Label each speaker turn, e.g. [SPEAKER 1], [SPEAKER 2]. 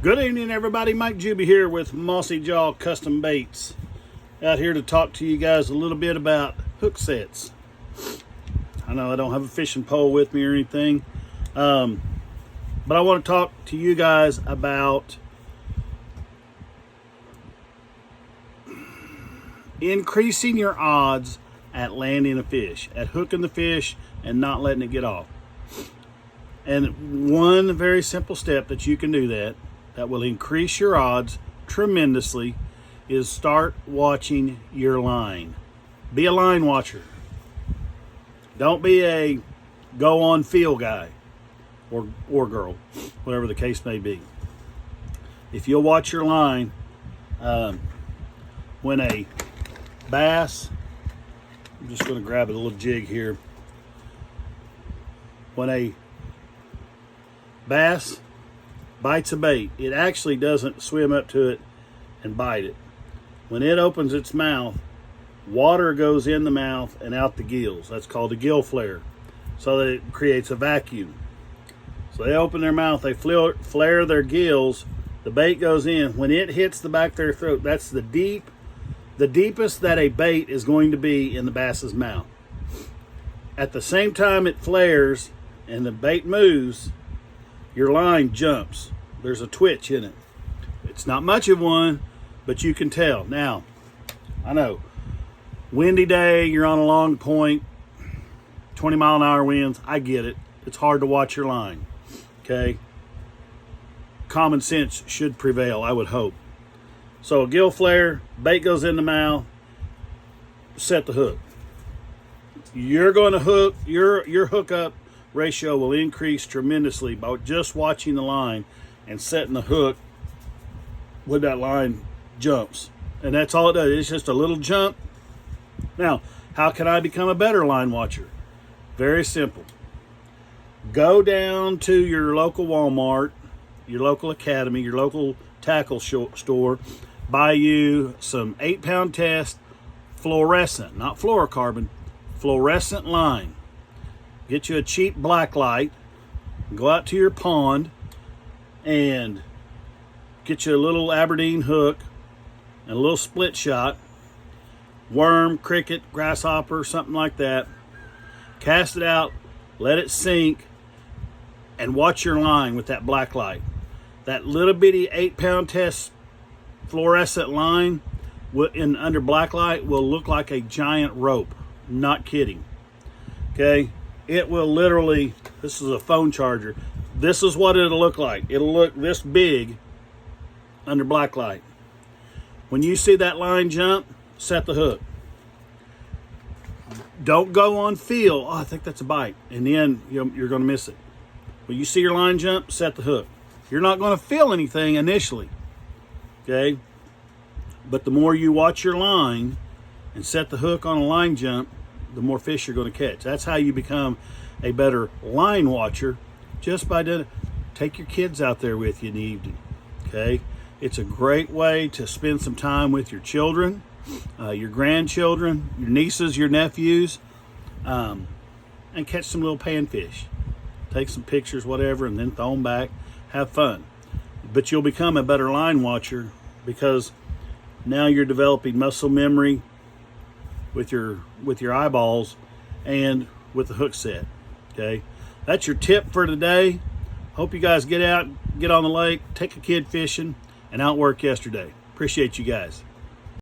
[SPEAKER 1] Good evening, everybody. Mike Juby here with Mossy Jaw Custom Baits. Out here to talk to you guys a little bit about hook sets. I know I don't have a fishing pole with me or anything, but I want to talk to you guys about increasing your odds at landing a fish, at hooking the fish and not letting it get off. And one very simple step that you can do that will increase your odds tremendously is start watching your line. Be a line watcher. Don't be a go on feel guy or girl, whatever the case may be. If you'll watch your line, when a bass, I'm just going to grab a little jig here. When a bass bites a bait, it actually doesn't swim up to it and bite it. When it opens its mouth, water goes in the mouth and out the gills. That's called a gill flare. So that it creates a vacuum. So they open their mouth, they flare their gills, the bait goes in. When it hits the back of their throat, that's the deepest that a bait is going to be in the bass's mouth. At the same time it flares and the bait moves, your line jumps. There's a twitch in it. It's not much of one, but you can tell. Now, I know, windy day, you're on a long point, 20-mile-an-hour winds, I get it. It's hard to watch your line, okay? Common sense should prevail, I would hope. So a gill flare, bait goes in the mouth, set the hook. You're going to hook, your hookup ratio will increase tremendously by just watching the line and setting the hook when that line jumps. And that's all it does. It's just a little jump. Now, how can I become a better line watcher? Very simple. Go down to your local Walmart, your local Academy, your local tackle store, buy you some 8-pound test fluorescent, not fluorocarbon, fluorescent line. Get you a cheap black light, go out to your pond and get you a little Aberdeen hook and a little split shot, worm, cricket, grasshopper, something like that. Cast it out, let it sink, and watch your line with that black light. That little bitty 8-pound test fluorescent line under black light will look like a giant rope. Not kidding. Okay? It will literally, this is a phone charger. This is what it'll look like. It'll look this big under black light. When you see that line jump, set the hook. Don't go on feel, oh, I think that's a bite, and then you're going to miss it. When you see your line jump, set the hook. You're not going to feel anything initially, okay? But the more you watch your line and set the hook on a line jump, the more fish you're going to catch. That's how you become a better line watcher, just by doing it. Take your kids out there with you in the evening, okay? It's a great way to spend some time with your children, your grandchildren, your nieces, your nephews, and catch some little panfish. Take some pictures, whatever, and then throw them back. Have fun. But you'll become a better line watcher because now you're developing muscle memory with your eyeballs and with the hook set. Okay, that's your tip for today. Hope you guys get out, get on the lake, take a kid fishing, and outwork yesterday. Appreciate you guys.